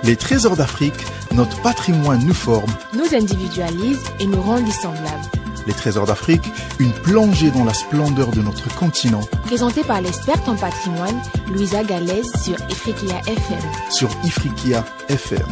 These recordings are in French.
Les trésors d'Afrique, notre patrimoine nous forme, nous individualise et nous rend dissemblables. Les trésors d'Afrique, une plongée dans la splendeur de notre continent. Présenté par l'experte en patrimoine, Louisa Galès sur Ifriqiya FM. Sur Ifriqiya FM.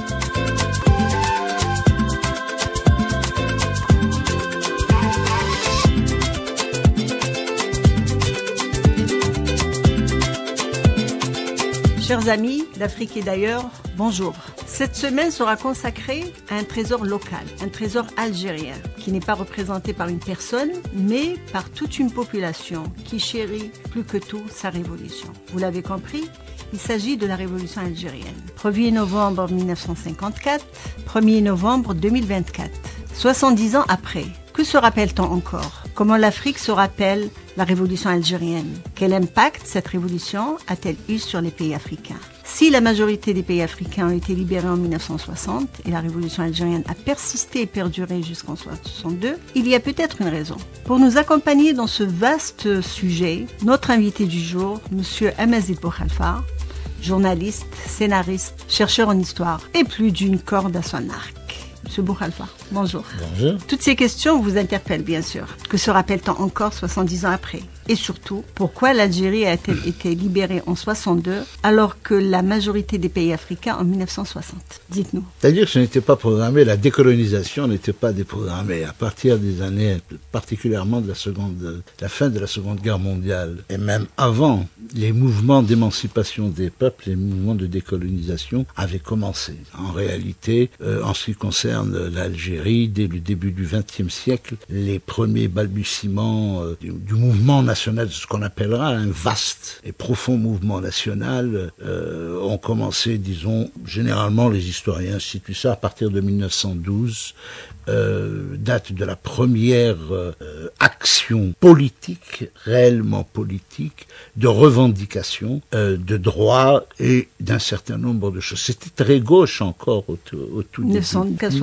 Chers amis d'Afrique et d'ailleurs, bonjour. Cette semaine sera consacrée à un trésor local, un trésor algérien, qui n'est pas représenté par une personne, mais par toute une population qui chérit plus que tout sa révolution. Vous l'avez compris, il s'agit de la révolution algérienne. 1er novembre 1954, 1er novembre 2024. 70 ans après, que se rappelle-t-on encore? Comment l'Afrique se rappelle la révolution algérienne? Quel impact cette révolution a-t-elle eu sur les pays africains? Si la majorité des pays africains ont été libérés en 1960 et la révolution algérienne a persisté et perduré jusqu'en 1962, il y a peut-être une raison. Pour nous accompagner dans ce vaste sujet, notre invité du jour, M. Amazid Bouhalfa, journaliste, scénariste, chercheur en histoire et plus d'une corde à son arc. Monsieur Bouhalfa, bonjour. Bonjour. Toutes ces questions vous interpellent bien sûr. Que se rappelle-t-on encore 70 ans après? Et surtout, pourquoi l'Algérie a-t-elle été libérée en 62 alors que la majorité des pays africains en 1960? Dites-nous. C'est-à-dire que ce n'était pas programmé, la décolonisation n'était pas déprogrammée. À partir des années, particulièrement de la fin de la Seconde Guerre mondiale, et même avant, les mouvements d'émancipation des peuples, les mouvements de décolonisation avaient commencé. En réalité, en ce qui concerne l'Algérie, dès le début du XXe siècle, les premiers balbutiements du mouvement national, ce qu'on appellera un vaste et profond mouvement national, ont commencé, disons, généralement les historiens situent ça à partir de 1912, date de la première action politique, réellement politique, de revendication de droits et d'un certain nombre de choses. C'était très gauche encore au tout début.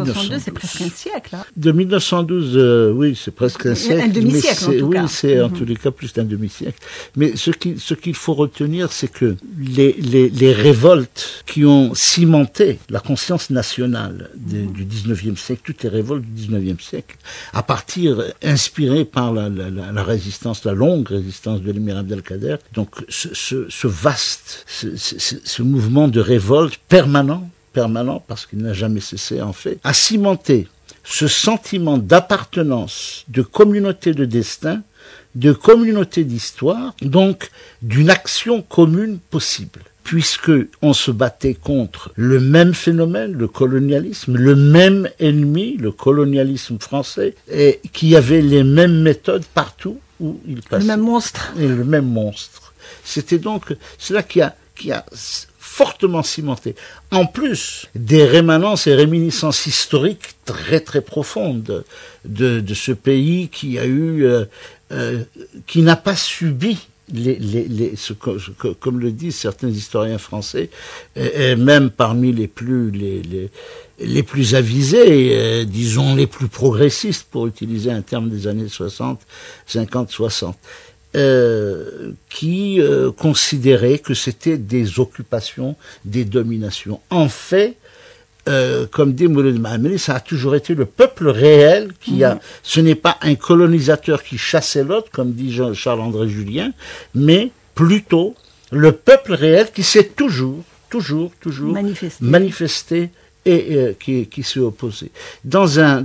1962, c'est presque un siècle. Hein. De 1912, oui, c'est presque un siècle. Un demi-siècle, en tout cas. Oui, c'est en tous les cas plus d'un demi-siècle. Mais ce qu'il faut retenir, c'est que les révoltes qui ont cimenté la conscience nationale du 19e siècle, toutes les révoltes du 19e siècle, à partir, inspirées par la résistance, la longue résistance de l'émir Abdelkader, donc ce vaste, ce mouvement de révolte permanent, parce qu'il n'a jamais cessé en fait, a cimenté ce sentiment d'appartenance, de communauté de destin, de communauté d'histoire, donc d'une action commune possible. Puisque on se battait contre le même phénomène, le colonialisme, le même ennemi, le colonialisme français, et qui avait les mêmes méthodes partout où il passait. Le même monstre. Et le même monstre. C'était donc cela qui a fortement cimenté. En plus des rémanences et réminiscences historiques très très profondes de ce pays qui a eu, qui n'a pas subi comme le disent certains historiens français, et même parmi les plus avisés, disons les plus progressistes, pour utiliser un terme des années 50-60, qui considéraient que c'était des occupations, des dominations. En fait, comme dit Mouloud Mahameli, ça a toujours été le peuple réel ce n'est pas un colonisateur qui chassait l'autre, comme dit Charles-André Julien, mais plutôt le peuple réel qui s'est toujours manifesté et qui s'est opposé. Dans un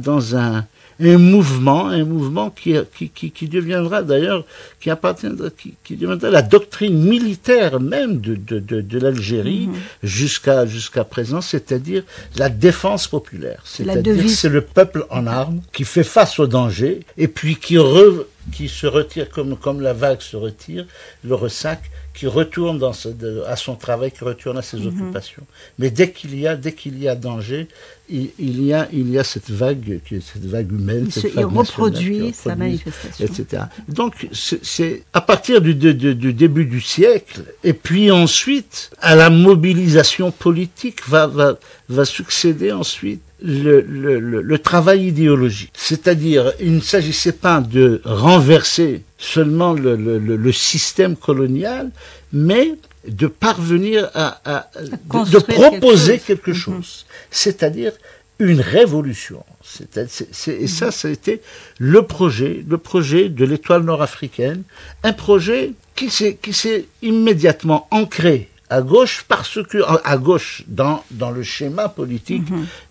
mouvement qui deviendra d'ailleurs, qui deviendra la doctrine militaire même de l'Algérie jusqu'à présent, c'est-à-dire la défense populaire. C'est-à-dire c'est le peuple en armes qui fait face au danger et puis qui se retire comme la vague se retire, le ressac, qui retourne à son travail, qui retourne à ses occupations. Mais dès qu'il y a danger, il y a cette vague humaine, il reproduit sa manifestation, etc. Donc c'est à partir du début du siècle, et puis ensuite à la mobilisation politique va succéder ensuite le travail idéologique. C'est-à-dire, il ne s'agissait pas de renverser seulement le système colonial, mais de parvenir de proposer quelque chose. C'est-à-dire une révolution. Et ça a été le projet de l'Étoile nord-africaine, un projet qui s'est immédiatement ancré à gauche à gauche dans le schéma politique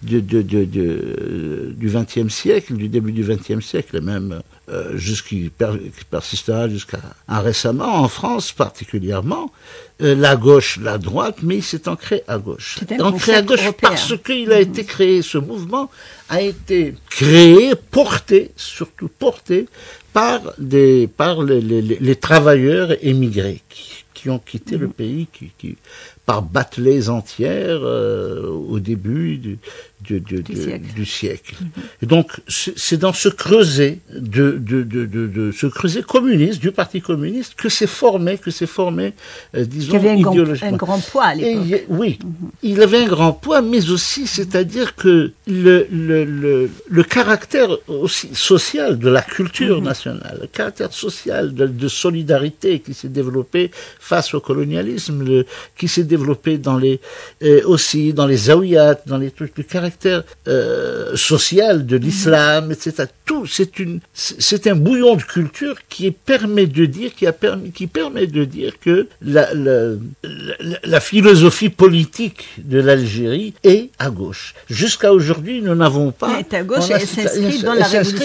du XXe siècle, du début du XXe siècle, et même qui persistera jusqu'à récemment, en France particulièrement, la gauche, la droite, mais il s'est ancré à gauche. Ancré à gauche européen. Parce qu'il a été créé, ce mouvement a été créé, surtout porté par les travailleurs émigrés qui ont quitté le pays, qui par battelées entières au début du siècle. Et donc, c'est dans ce creuset ce creuset communiste, du Parti communiste, que s'est formé, disons, idéologiquement. Un grand poids à l'époque. Oui, il avait un grand poids, mais aussi, c'est-à-dire que le caractère aussi social de la culture nationale, le caractère social de solidarité qui s'est développé face au colonialisme, qui s'est développé aussi dans les zaouïats, dans les trucs, le caractère social de l'islam, etc. Tout, c'est un bouillon de culture qui permet de dire que la philosophie politique de l'Algérie est à gauche. Jusqu'à aujourd'hui, nous n'avons pas. Elle est à gauche, elle s'inscrit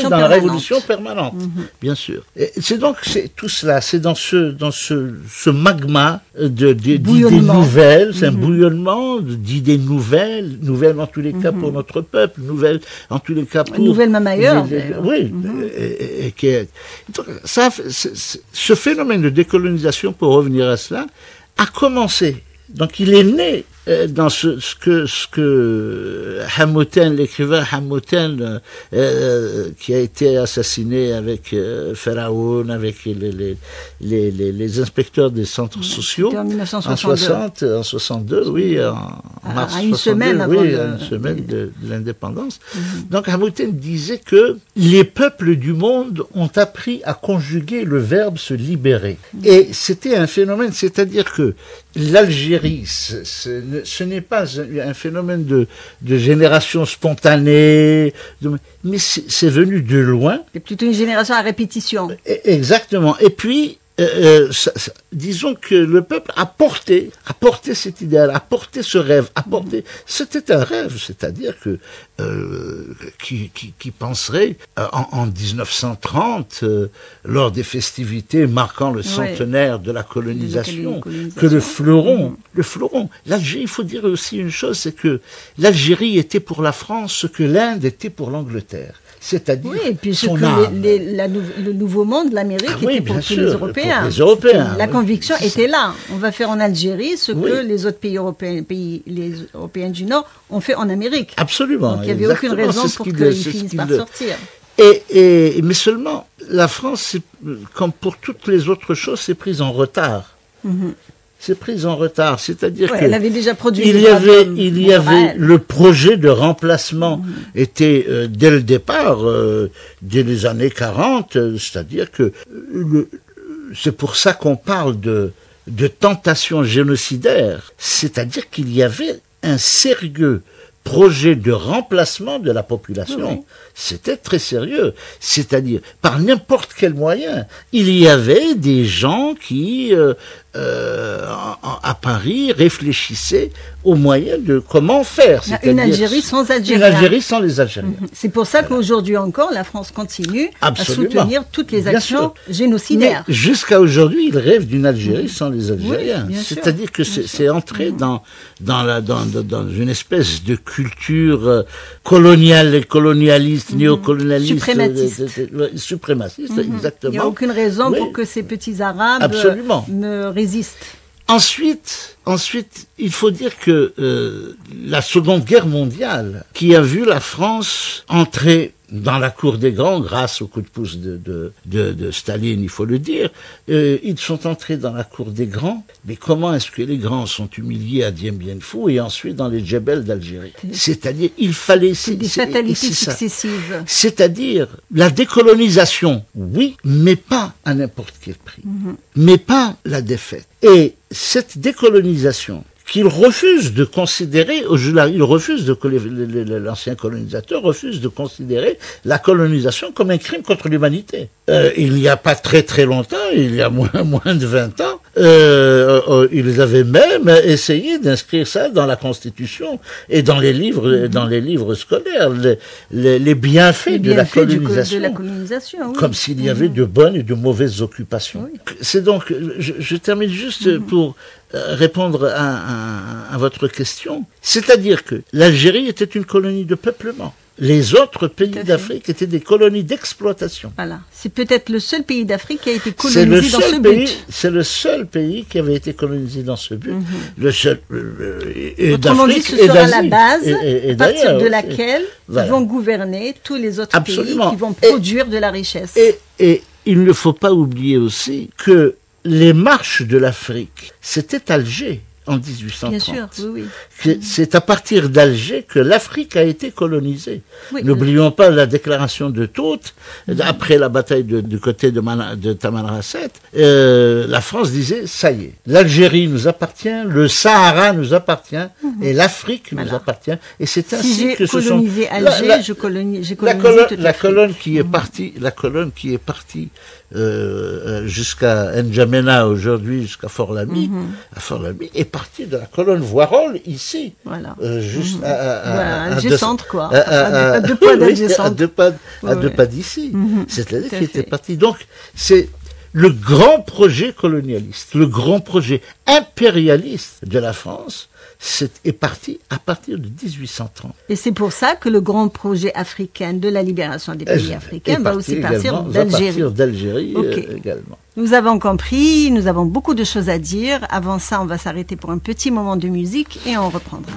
dans la révolution permanente. Bien sûr. C'est tout cela, c'est dans ce magma d'idées nouvelles, c'est un bouillonnement d'idées nouvelles en tous les cas pour notre peuple, nouvelles en tous les cas pour... Nouvelles même ailleurs. Oui. Donc, ce phénomène de décolonisation, pour revenir à cela, a commencé. Donc il est né dans ce que Hamilton, l'écrivain Hamilton, qui a été assassiné avec Pharaon, avec les inspecteurs des centres sociaux en 62, oui, en mars 62, une semaine de l'indépendance. Donc Hamilton disait que les peuples du monde ont appris à conjuguer le verbe se libérer. Et c'était un phénomène, c'est-à-dire que l'Algérie, ce n'est pas un phénomène de génération spontanée, mais c'est venu de loin. C'est plutôt une génération à répétition. Exactement. Et puis, disons que le peuple a porté cet idéal, a porté ce rêve, c'était un rêve, c'est-à-dire que qui penserait en 1930 lors des festivités marquant le centenaire de la colonisation que le fleuron, l'Algérie, il faut dire aussi une chose, c'est que l'Algérie était pour la France ce que l'Inde était pour l'Angleterre. C'est-à-dire et puis le nouveau monde, l'Amérique, était pour tous les Européens. La conviction était là. On va faire en Algérie ce que les autres pays Européens du Nord ont fait en Amérique. Absolument. Donc il n'y avait aucune raison pour qu'ils finissent par sortir. Mais seulement, la France, comme pour toutes les autres choses, s'est prise en retard. C'est prise en retard, c'est-à-dire que elle avait déjà produit il y avait le projet de remplacement était dès le départ, dès les années 40, c'est-à-dire que c'est pour ça qu'on parle de tentation génocidaire, c'est-à-dire qu'il y avait un sérieux projet de remplacement de la population. C'était très sérieux. C'est-à-dire, par n'importe quel moyen, il y avait des gens qui, à Paris, réfléchissaient aux moyens de comment faire. Une Algérie sans Algériens. Une Algérie sans les Algériens. C'est pour ça qu'aujourd'hui encore, la France continue à soutenir toutes les actions génocidaires. Mais jusqu'à aujourd'hui, ils rêvent d'une Algérie sans les Algériens. C'est-à-dire que c'est entré dans une espèce de culture coloniale, colonialiste, néocolonialiste, suprémaciste, exactement. Il n'y a aucune raison pour que ces petits Arabes me résistent. Ensuite, il faut dire que la Seconde Guerre mondiale, qui a vu la France entrer dans la cour des grands, grâce au coup de pouce de Staline, il faut le dire. Ils sont entrés dans la cour des grands, mais comment est-ce que les grands sont humiliés à Dien Bien Phu et ensuite dans les djebels d'Algérie? C'est-à-dire, il fallait... C'est des fatalités successives. C'est-à-dire, la décolonisation, oui, mais pas à n'importe quel prix. Mais pas la défaite. Et cette décolonisation qu'il refuse de considérer, l'ancien colonisateur refuse de considérer la colonisation comme un crime contre l'humanité. Il n'y a pas très très longtemps, il y a moins de 20 ans, ils avaient même essayé d'inscrire ça dans la Constitution et dans les livres scolaires, les bienfaits de la colonisation, oui. Comme s'il y avait de bonnes et de mauvaises occupations. Oui. C'est donc, je termine juste pour répondre à votre question. C'est-à-dire que l'Algérie était une colonie de peuplement. Les autres pays d'Afrique étaient des colonies d'exploitation. Voilà. C'est peut-être le seul pays d'Afrique qui a été colonisé dans ce but. C'est le seul pays qui avait été colonisé dans ce but. Le seul. Autrement dit, ce sera la base à partir de laquelle vont gouverner tous les autres pays qui vont produire de la richesse. Et il ne faut pas oublier aussi que les marches de l'Afrique, c'était Alger en 1830. Bien sûr, oui. C'est à partir d'Alger que l'Afrique a été colonisée. Oui, n'oublions pas la déclaration de Toth, après la bataille du côté de Tamanrasset. La France disait, ça y est, l'Algérie nous appartient, le Sahara nous appartient, et l'Afrique nous appartient. Et c'est ainsi que ce sont... Alger, j'ai colonisé toute la colonne qui est partie, jusqu'à N'Djamena aujourd'hui, jusqu'à Fort-Lamy, à Fort-Lamy, est partie de la colonne Voirol ici, juste à Alger Centre, quoi. À deux pas d'Alger Centre. À deux pas d'ici. C'est-à-dire qu'il était parti. Donc, c'est le grand projet colonialiste, le grand projet impérialiste de la France, est parti à partir de 1830. Et c'est pour ça que le grand projet africain de la libération des pays africains va aussi partir d'Algérie. Également. Nous avons compris, nous avons beaucoup de choses à dire. Avant ça, on va s'arrêter pour un petit moment de musique et on reprendra.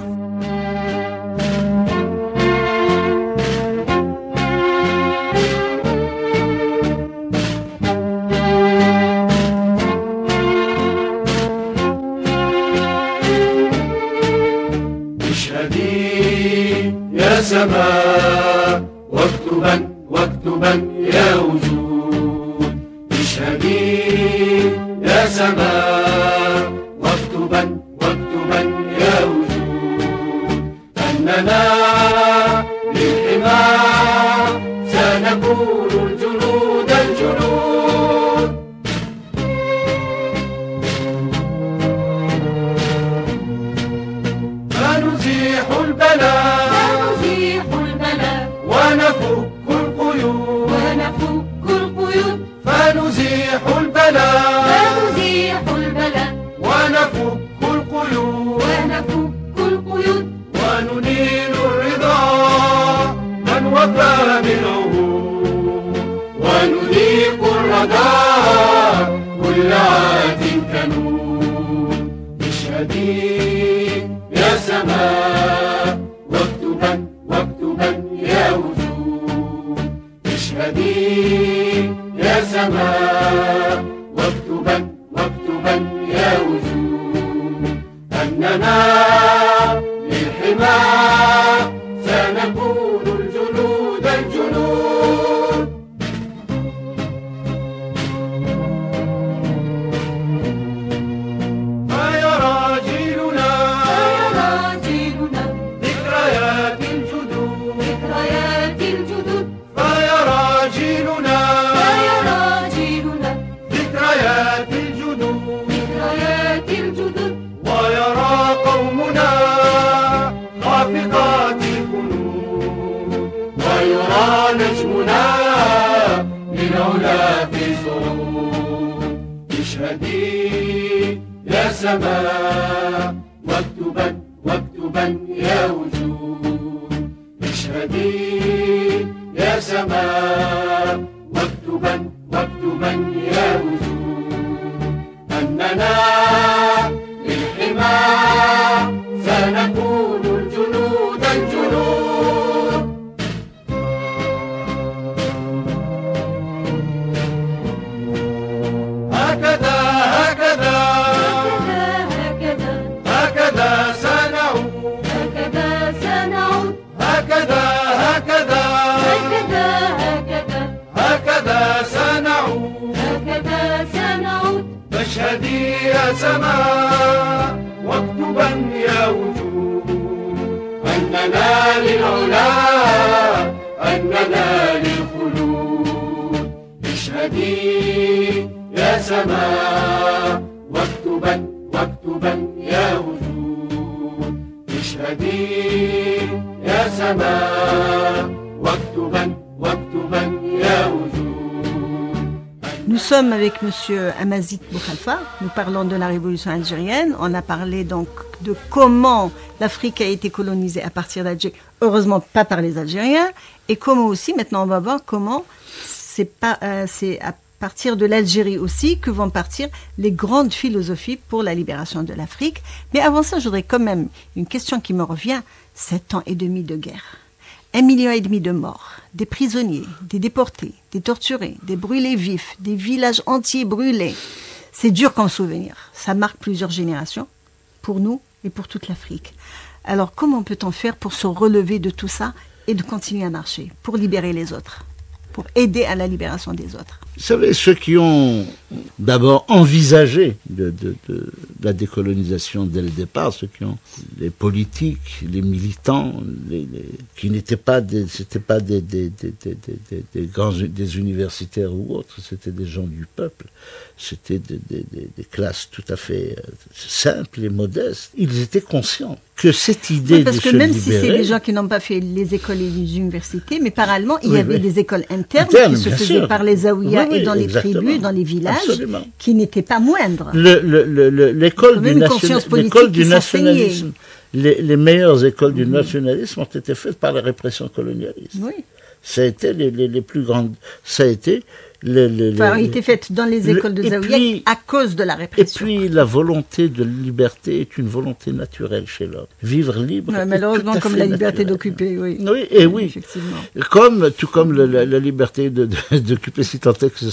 سماء واكتبا يا وجود اشهدي يا سماء واكتبا يا وجود أننا للحمى سنكون الجنود فنزيح البلاء ونفك القيود فنزيح البلاء ونفك القيود وننيل الرضا من وفى بالعهود ونذيق الردى كل عاد كنود اشهدي يا سماء واكتبا يا وجود اشهدي يا سماء واكتبا يا وجود أننا للحمى سنكون الجنود فيا راجلنا ذكريات الجدود فيا راجلنا ذكريات الجدود ويرى قومنا خافقات الفنون ويرى نجمنا للعلا في صعود اشهدي يا سماء واكتبا يا وجود اشهدي يا سماء واكتبا يا وجود أننا للحمى سنكون الجنود سنعود فاشهدي يا سماء واكتبا يا وجود أننا للعلا أننا للخلود اشهدي يا سماء واكتبا واكتبا يا وجود اشهدي يا سماء واكتبا واكتبا يا وجود. Nous sommes avec Monsieur Amazit Boukhalfa, nous parlons de la révolution algérienne, on a parlé donc de comment l'Afrique a été colonisée à partir d'Alger, heureusement pas par les Algériens, et comment aussi, maintenant on va voir comment c'est à partir de l'Algérie aussi que vont partir les grandes philosophies pour la libération de l'Afrique. Mais avant ça, je voudrais quand même, une question qui me revient, 7 ans et demi de guerre. 1,5 million de morts, des prisonniers, des déportés, des torturés, des brûlés vifs, des villages entiers brûlés. C'est dur comme souvenir. Ça marque plusieurs générations, pour nous et pour toute l'Afrique. Alors comment peut-on faire pour se relever de tout ça et de continuer à marcher, pour libérer les autres, pour aider à la libération des autres? Vous savez, ceux qui ont d'abord envisagé de la décolonisation dès le départ, ceux qui ont les politiques, les militants, qui n'étaient pas des universitaires ou autres, c'était des gens du peuple, c'était des classes tout à fait simples et modestes. Ils étaient conscients que cette idée de se libérer... Parce que même si c'est des gens qui n'ont pas fait les écoles et les universités, mais parallèlement, il y avait des écoles internes qui se faisaient par les zaouïas et dans les tribus, dans les villages, qui n'étaient pas moindres. L'école du nationalisme, les meilleures écoles du nationalisme ont été faites par la répression colonialiste. Oui. Ça a été les plus grandes... Ça a été... a été faite dans les écoles de Zaouïa à cause de la répression. Et puis la volonté de liberté est une volonté naturelle chez l'homme. Vivre libre. Ouais, malheureusement, comme la liberté d'occuper, oui. Oui, et oui. Effectivement. Tout comme la liberté d'occuper, si tant est que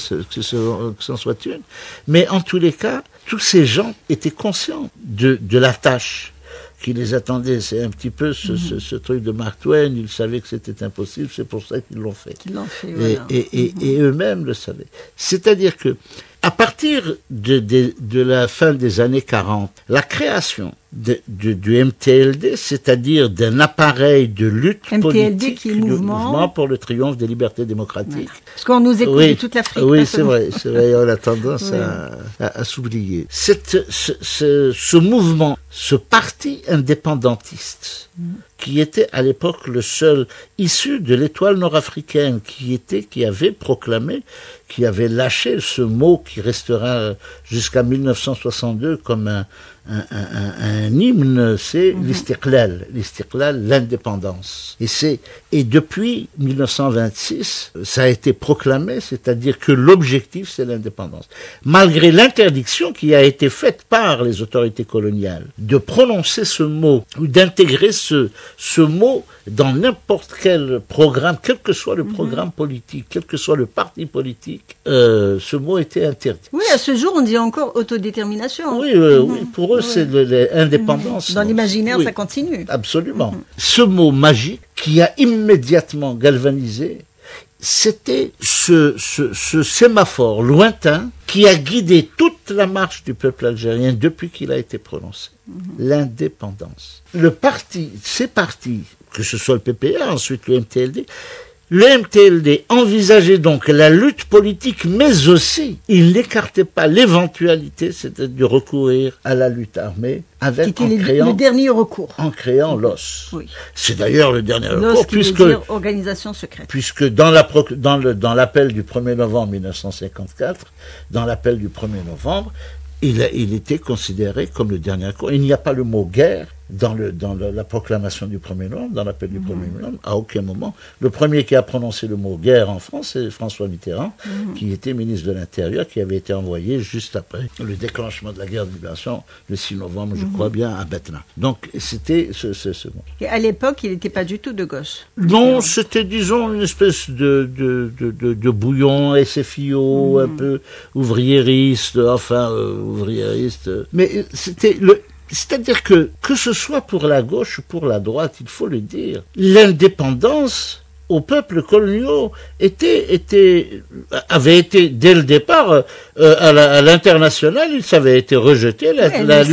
c'en soit une. Mais en tous les cas, tous ces gens étaient conscients de la tâche qui les attendait. C'est un petit peu ce truc de Mark Twain. Ils savaient que c'était impossible, c'est pour ça qu'ils l'ont fait. Voilà. Et eux-mêmes le savaient. C'est-à-dire que, à partir de la fin des années 40, la création du MTLD, c'est-à-dire d'un appareil de lutte politique, qui est mouvement pour le triomphe des libertés démocratiques. Voilà. Parce qu'on nous écoute de toute l'Afrique. Oui, c'est vrai, on a tendance à s'oublier. Ce mouvement, ce parti indépendantiste, qui était à l'époque le seul issu de l'étoile nord-africaine, qui avait proclamé, qui avait lâché ce mot qui restera jusqu'à 1962 comme un hymne, c'est l'istiqlal, l'indépendance. Et depuis 1926, ça a été proclamé, c'est-à-dire que l'objectif, c'est l'indépendance. Malgré l'interdiction qui a été faite par les autorités coloniales de prononcer ce mot, ou d'intégrer ce mot dans n'importe quel programme, quel que soit le programme politique, quel que soit le parti politique, ce mot était interdit. Oui, à ce jour, on dit encore autodétermination. Oui, pour eux, c'est l'indépendance. Dans l'imaginaire, ça continue. Absolument. Ce mot magique qui a immédiatement galvanisé, c'était ce sémaphore lointain qui a guidé toute la marche du peuple algérien depuis qu'il a été prononcé. L'indépendance. Ces partis, que ce soit le PPA, ensuite le MTLD, le MTLD envisageait donc la lutte politique, mais aussi, il n'écartait pas l'éventualité, c'était de recourir à la lutte armée, le dernier recours. En créant l'OS. Oui. C'est d'ailleurs le dernier recours, l'OS qui veut dire organisation secrète. Puisque dans l'appel du 1er novembre 1954, dans l'appel du 1er novembre, il était considéré comme le dernier recours. Il n'y a pas le mot guerre dans la proclamation du 1er novembre, dans l'appel du 1er novembre, à aucun moment. Le premier qui a prononcé le mot guerre en France, c'est François Mitterrand, qui était ministre de l'Intérieur, qui avait été envoyé juste après le déclenchement de la guerre de libération, le 6 novembre, je crois bien, à Betna. Donc, c'était ce mot. Et à l'époque, il n'était pas du tout de gauche. Non, c'était, disons, une espèce de bouillon SFIO, un peu ouvriériste, mais c'est-à-dire que ce soit pour la gauche ou pour la droite, il faut le dire, l'indépendance, aux peuples coloniaux avait été dès le départ à l'international, ça avait été rejeté. La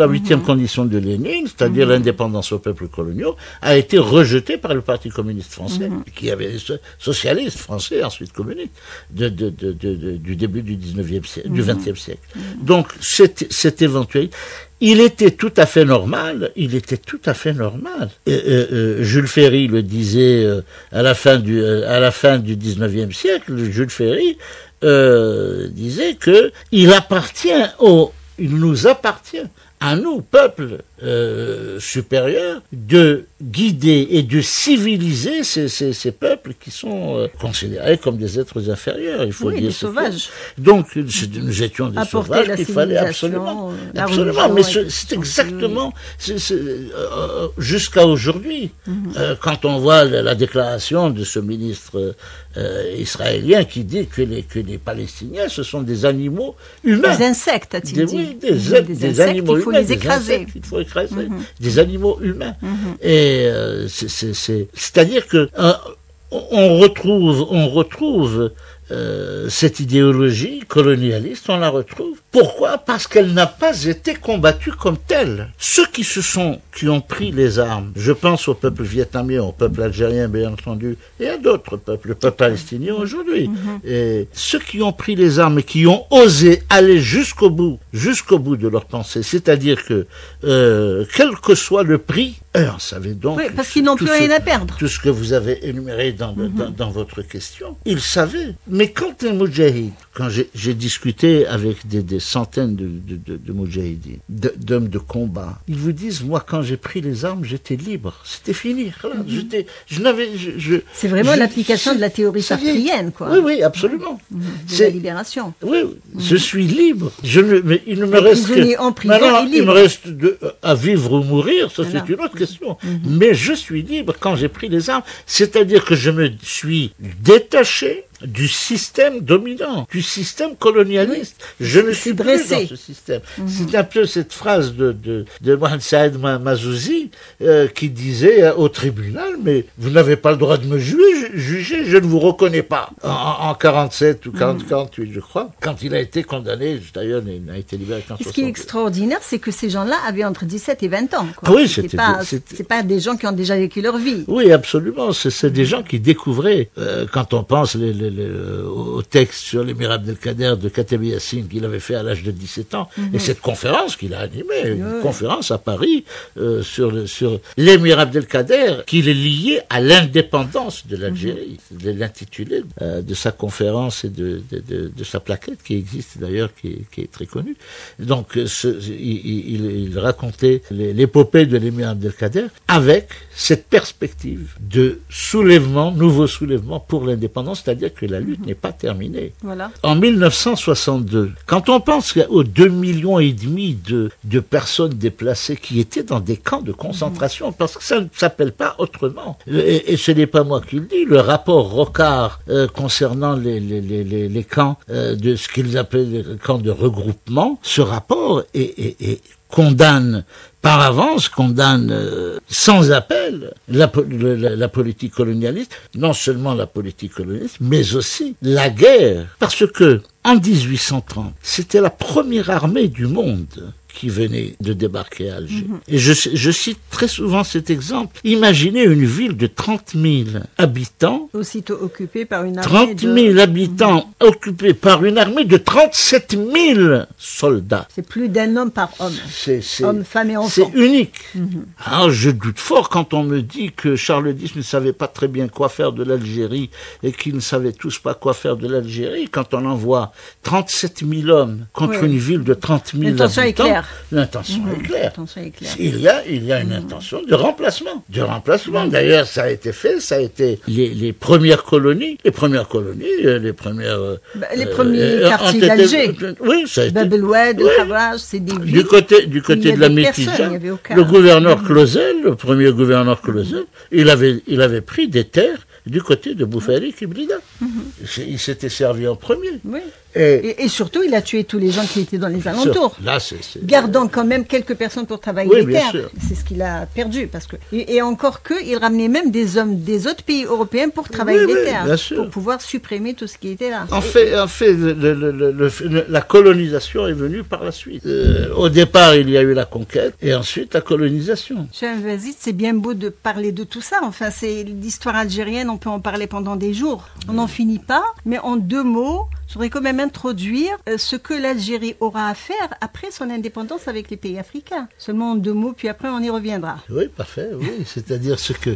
huitième condition de Lénine, c'est-à-dire l'indépendance aux peuples coloniaux, a été rejetée par le Parti communiste français, qui avait socialiste français, ensuite communiste, du début du 19e siècle, du 20e siècle. Donc cette éventualité, il était tout à fait normal. Jules Ferry le disait à la fin du 19e siècle. Jules Ferry disait que il nous appartient à nous, peuple supérieur, de guider et de civiliser ces peuples qui sont considérés comme des êtres inférieurs, il faut dire. Des sauvages. Donc, nous étions des sauvages qu'il fallait absolument. Mais c'est exactement, jusqu'à aujourd'hui, quand on voit la déclaration de ce ministre israélien qui dit que les Palestiniens, ce sont des animaux humains. Des insectes, a-t-il dit. Oui, des animaux humains. Les écraser. Il faut écraser des animaux humains. Et c'est-à-dire que on retrouve cette idéologie colonialiste, on la retrouve. Pourquoi ? Parce qu'elle n'a pas été combattue comme telle. Ceux qui ont pris les armes, je pense au peuple vietnamien, au peuple algérien bien entendu, et à d'autres peuples, le peuple palestinien aujourd'hui. Et ceux qui ont pris les armes et qui ont osé aller jusqu'au bout de leur pensée, c'est-à-dire que quel que soit le prix, on savait donc... Oui, parce qu'ils n'ont plus rien à perdre. Tout ce que vous avez énuméré dans votre question, ils savaient. Mais quand un moudjahid, quand j'ai discuté avec des centaines de moudjahidines, d'hommes de combat, ils vous disent, moi quand j'ai pris les armes, j'étais libre, c'était fini. Voilà, c'est vraiment l'application de la théorie sartrienne, quoi. Oui, absolument. C'est la libération. Oui, je suis libre. Mais il ne me reste que... Maintenant, il me reste à vivre ou mourir, ça c'est une autre question. Mais je suis libre quand j'ai pris les armes, c'est-à-dire que je me suis détaché du système dominant, du système colonialiste. Oui, je ne suis plus dans ce système. C'est un peu cette phrase de Mohamed Saïd Mazouzi qui disait au tribunal, mais vous n'avez pas le droit de me juger, je ne vous reconnais pas. En 47 ou 48, je crois, quand il a été condamné, d'ailleurs, il a été libéré en 1960. Ce qui est extraordinaire, c'est que ces gens-là avaient entre 17 et 20 ans. Quoi. Ah oui, c'est pas des gens qui ont déjà vécu leur vie. Oui, absolument. C'est des gens qui découvraient, quand on pense au texte sur l'émir Abdelkader de Kateb Yassine qu'il avait fait à l'âge de 17 ans, et cette conférence qu'il a animée, une conférence à Paris sur l'émir Abdelkader, qu'il est lié à l'indépendance de l'Algérie. C'est l'intitulé de sa conférence et de sa plaquette qui existe d'ailleurs, qui est très connue. Donc il racontait l'épopée de l'émir Abdelkader avec cette perspective de nouveau soulèvement pour l'indépendance, c'est-à-dire que la lutte n'est pas terminée. Voilà. En 1962, quand on pense aux 2,5 millions de personnes déplacées qui étaient dans des camps de concentration, parce que ça ne s'appelle pas autrement, et ce n'est pas moi qui le dis, le rapport Rocard concernant les camps de ce qu'ils appelaient les camps de regroupement, ce rapport condamne sans appel la politique colonialiste, non seulement la politique colonialiste, mais aussi la guerre. Parce que, en 1830, c'était la première armée du monde qui venait de débarquer à Alger. Et je cite très souvent cet exemple. Imaginez une ville de 30 000 habitants. Aussitôt occupée par une armée 30 000 habitants occupés par une armée de 37 000 soldats. C'est plus d'un homme par homme. Hommes, femmes et enfants. C'est unique. Alors je doute fort quand on me dit que Charles X ne savait pas très bien quoi faire de l'Algérie et qu'ils ne savaient tous pas quoi faire de l'Algérie. Quand on envoie 37 000 hommes contre une ville de 30 000 habitants. Est claire. L'intention est claire. Il y a une intention de remplacement. D'ailleurs, ça a été fait, ça a été les premières colonies, les premiers quartiers d'Alger. Oui, ça a été. Bab el-Oued, El-Harraj, c'est des villes. Du côté de la Métija, le gouverneur Clausel, le premier gouverneur Clausel, il avait pris des terres du côté de Boufarik et Blida. Il s'était servi en premier. Oui. Et surtout, il a tué tous les gens qui étaient dans les alentours. Là, gardant quand même quelques personnes pour travailler les terres. Sûr. C'est ce qu'il a perdu. Et encore que, il ramenait même des hommes des autres pays européens pour travailler les terres. Pour pouvoir supprimer tout ce qui était là. En fait, la colonisation est venue par la suite. Au départ, il y a eu la conquête et ensuite la colonisation. Cher Vasile, c'est bien beau de parler de tout ça. Enfin, c'est l'histoire algérienne, on peut en parler pendant des jours. On n'en finit pas, mais en 2 mots, je voudrais quand même introduire ce que l'Algérie aura à faire après son indépendance avec les pays africains. Seulement en 2 mots, puis après on y reviendra. Oui, parfait, oui. C'est-à-dire ce que...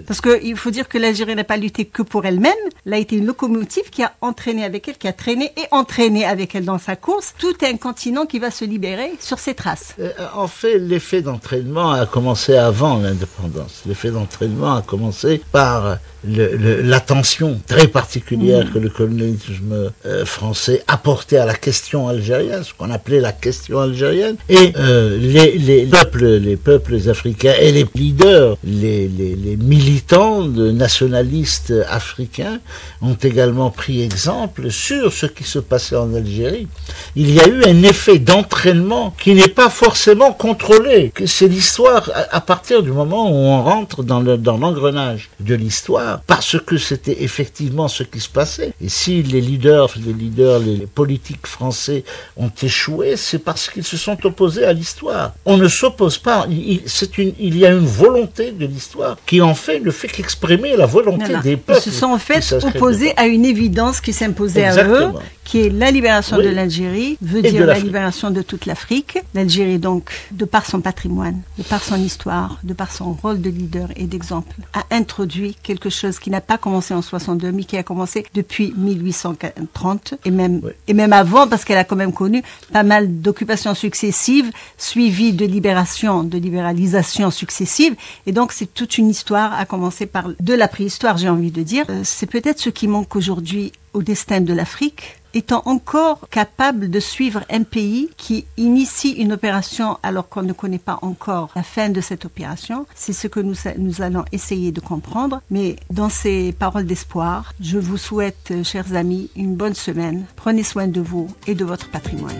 Parce qu'il faut dire que l'Algérie n'a pas lutté que pour elle-même. Elle a été une locomotive qui a entraîné avec elle, qui a traîné et entraîné avec elle dans sa course tout un continent qui va se libérer sur ses traces. En fait, l'effet d'entraînement a commencé avant l'indépendance. L'effet d'entraînement a commencé par l'attention très particulière que le colonialisme français apportait à la question algérienne, ce qu'on appelait la question algérienne. Et les peuples africains et les leaders, les militants nationalistes africains ont également pris exemple sur ce qui se passait en Algérie. Il y a eu un effet d'entraînement qui n'est pas forcément contrôlé. C'est l'histoire à partir du moment où on rentre dans l'engrenage de l'histoire, parce que c'était effectivement ce qui se passait. Et si les leaders, les politiques français ont échoué, c'est parce qu'ils se sont opposés à l'histoire. On ne s'oppose pas. Il y a une volonté de l'histoire qui en fait ne fait qu'exprimer la volonté des peuples. Ils se sont en fait opposés à une évidence qui s'imposait à eux, qui est la libération de l'Algérie, veut dire la libération de toute l'Afrique. L'Algérie, donc, de par son patrimoine, de par son histoire, de par son rôle de leader et d'exemple, a introduit quelque chose qui n'a pas commencé en 62, mais qui a commencé depuis 1830, et même avant, parce qu'elle a quand même connu pas mal d'occupations successives, suivies de libéralisation successives. Et donc, c'est toute une histoire, à commencer par de la préhistoire, j'ai envie de dire. C'est peut-être ce qui manque aujourd'hui au destin de l'Afrique, étant encore capable de suivre un pays qui initie une opération alors qu'on ne connaît pas encore la fin de cette opération. C'est ce que nous allons essayer de comprendre. Mais dans ces paroles d'espoir, je vous souhaite, chers amis, une bonne semaine. Prenez soin de vous et de votre patrimoine.